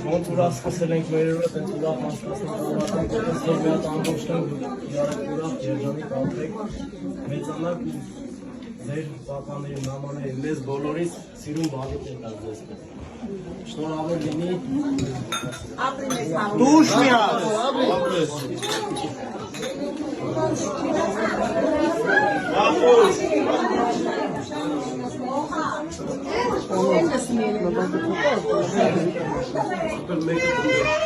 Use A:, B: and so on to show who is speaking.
A: Ոնց ուրախ սկսել ենք մեր օրը, տենց ուրախ անցկացնենք, որ մի հատ ամբողջ տան ուրախ երջանիկ ապրեք, մեծանաք ու ձեր պապաների, մամաների, մեզ բոլորից սիրուն բանիքներ տալ ձեզ։ Շնորհավոր լինի։ Դուշ մի հատ։ Super